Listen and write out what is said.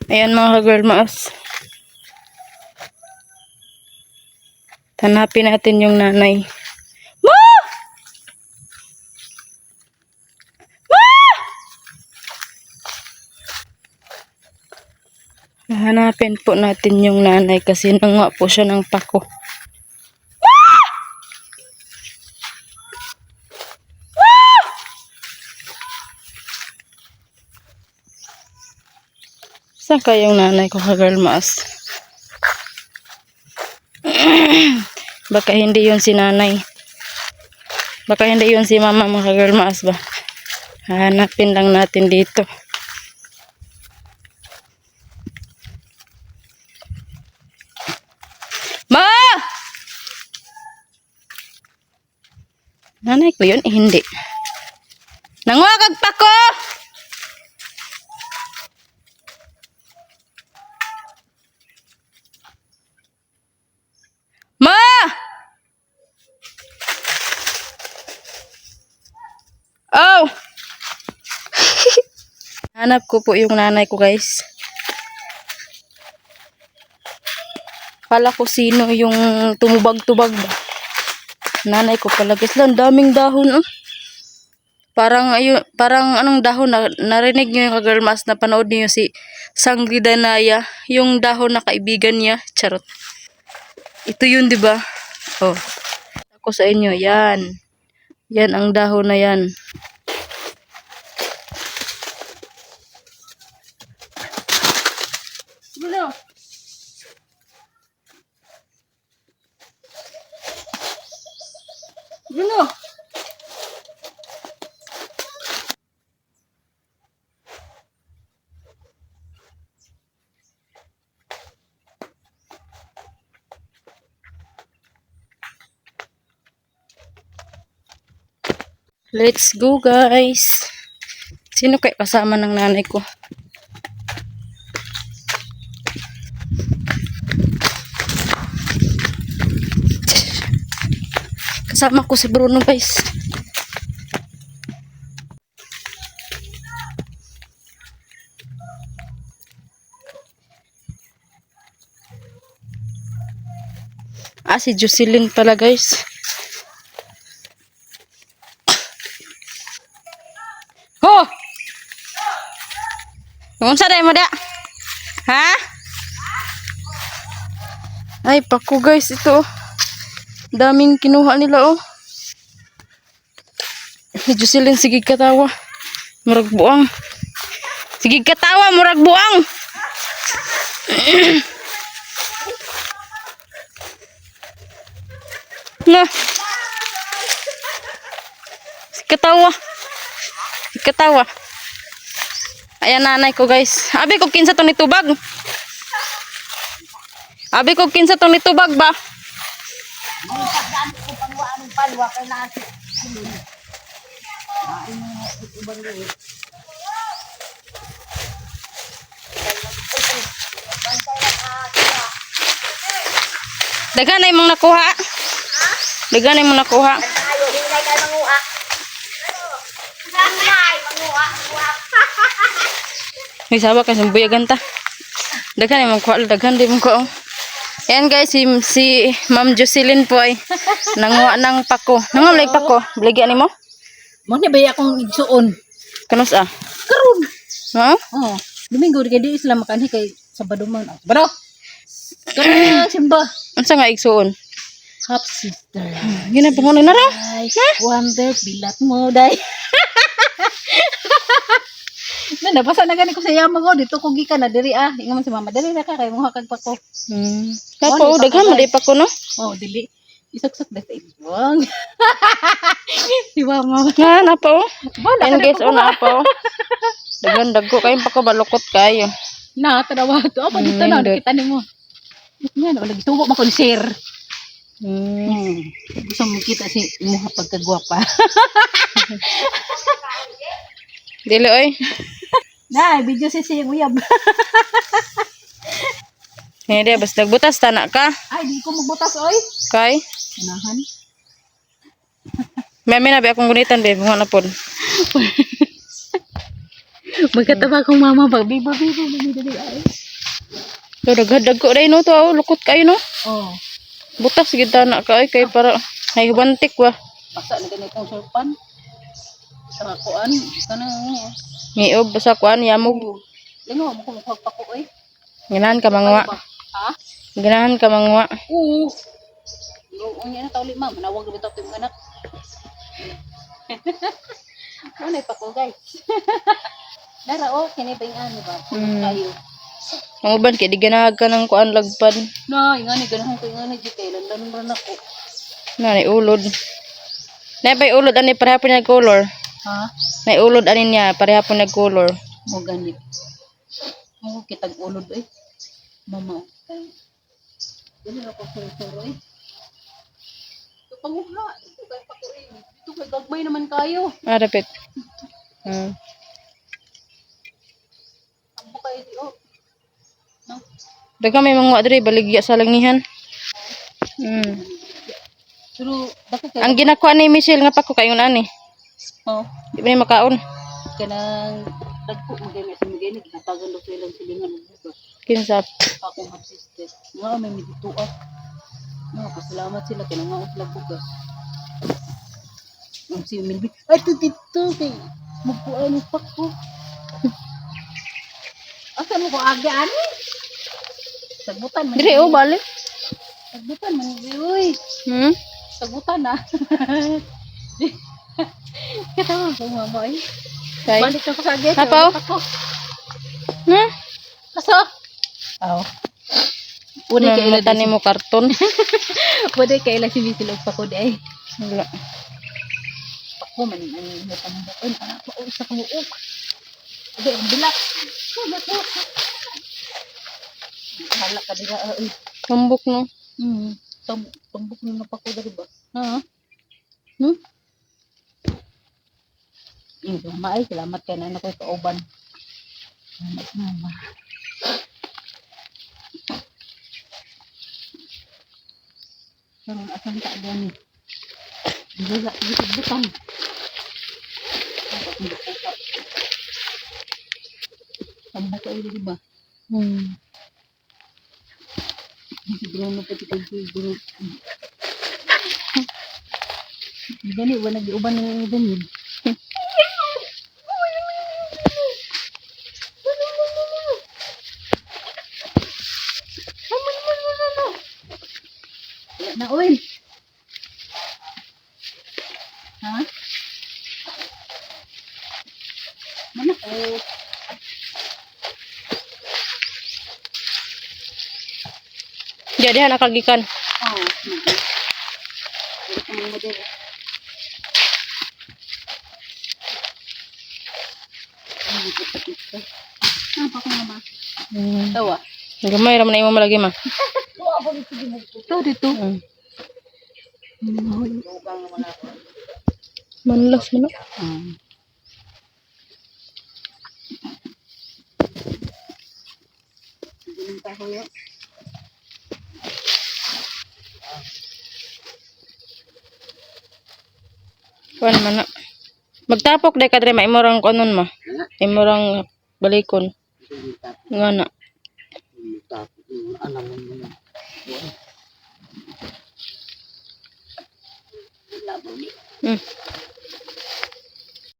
Ayan mga girl maas. Hanapin natin yung nanay. Ma! Ma! Hanapin po natin yung nanay kasi nanguha po siya ng pako. Saan kayong nanay ko ka-girl maas? Baka hindi yun si nanay. Baka hindi yun si mama mga ka-girl maas ba? Hanapin lang natin dito. Ma! Nanay ko yun? Eh, hindi. Nanguha kag pako! Ma! Oh! Hanap ko po yung nanay ko guys. Kala ko sino yung tumubag-tubag ba. Nanay ko pala guys. Ang daming dahon oh. Parang anong dahon na narinig niyo yung ka-girl maas na panood niyo si Sanggi Danaya, yung dahon na kaibigan niya. Charot. Ito yun, 'di ba? Oh. Ako sa inyo, 'yan. Yan ang dahon na 'yan. Gulo. Gulo. Let's go guys. Sino kaya kasama ng nanay ko? Kasama ko si Bruno guys. Si Jocelyn pala guys. Ho! Unsa day mo da? Ha? Ay, pako guys ito. Daming kinuha nila oh. Si Jocelyn sige katawa. Murag buang. Sige katawa murag buang. Nah. Ketawa. Ketawa. Ayan nanay ko guys. Abi ko kinsa to nitubag. Abi ko kinsa to nitubag ba? Dagan na imong nakuha. Dagan na imong nakuha. May sawa kasi buyagan ta. Daghan ay magkuha, daghan di mo ko. Ayan guys, si Ma'am Jocelyn po ay nanguha ng pako. Nanguha pako. Baligyan ni mo? Mo ni bay akong igsuon. Kanus ah? Karon. Ha? Oh, Domingo kay di Islam kan kay Sabado man. Bro. Karon simba. Unsa nga igsuon? Half sister. Yun na pangunan na raw. Wonder bilat mo day. Nabasa na gani ko sa yama ko dito ko gikan na diri ah. Ingon si mama diri na ka kay mo hakag pa ko. Kapo daghan mo di pa ko no? Oh, dili. Isaksak na sa ibuang. Di ba mama? Nga na po. Yan guys o na po. Daghan dagko kayo pa ko balukot kayo. Na tanawa to. Apa dito na kita nimo. Yan wala gitubo man ko ni sir. Gusto mo kita si imuha pagkagwapa. Dili oy. Na, video si uyab. Hindi basta nagbutas tana ka. Ay, di ko magbutas oy. Kay Unahan. may nabi akong gunitan be bunga na pod. Magkataba kong mama ba? Bibo, dali ay. So, daghadag ko rin no to. Oh, lukot kayo no. Oh. Butas kita na kay kay para ay hubantik wa. Basa na ganitong sulpan. Sa kuan, kanang Ngiob sa kuan yamog. lingaw mo kung magpako eh. Ganahan ka mangwa. Ha? Ganahan ka mangwa. Oo. Ang yan na tawli ma, manawag na bitaw yung anak. Ano pa ko guys. Dara oh, kinibayaan ni ba? Kayo. Ang uban kay di ganahag ka ng kuan lagpad. Na, ingani ganahan ko ingani di kay landan ran ako. Na ni ulod. Na bay ulod ani parehapon nag color. Ha? Na ulod ani niya parehapon nag color. Mo ganit. Oh, kitag ulod eh. Mama. Dili na ko suro eh. Ito panguha, ito kay pako eh. Ito kay gagmay naman kayo. Ah, dapat. Ambo kayo di oh. No? Daga may mangwa diri baligya sa langihan. Pero bakit kayo? Ang ginakuha ni Michelle nga pako kayon ani. Oh. Di ba ni makaon? Kanang dagko magay sa magay nagtatagan do silang silingan ng bugas. Kinsa? Akong half sister. Nga may midituan. Nga pasalamat sila kanang nga sila bugas. Ang si Milby. Ay dito kay magkuan pa ko. Asa mo ko aga ani? Sagutan man. Diri oh balik. Sagutan man uy. Sagutan na. Katawa ko mama eh. Kay. Balik ako sa gate. Hapaw? Kaso? Aw. Pwede Wala kay mata ni mo karton. Pwede kay ila si Misilog pa ko di ay. Wala. Ako man ang mo pambuon anak ko sa ko uk. Di ang bilak. Hala ka dira ay. Tumbok no. Tumbok na pa ko diri ba? Ha? Mama ay salamat kay na ko kauban. Salamat mama. Sarang asan ka diyan ni. Dila dito butang. Tambak ay di ba? Siguro pa ti siguro. Gani wala giuban ng ganyan. Na oil. Ha? Mana ko? Jadi anak kagikan. Oh, ang model. Apa ko naman? Tawa. Gamay ra man imo malagi ma. Ito dito. Manlas man. Ganun pa ko yun. Kuan man na. Magtapok day kadre ma imo rang kunon ma. Imo rang balikon. Ngana.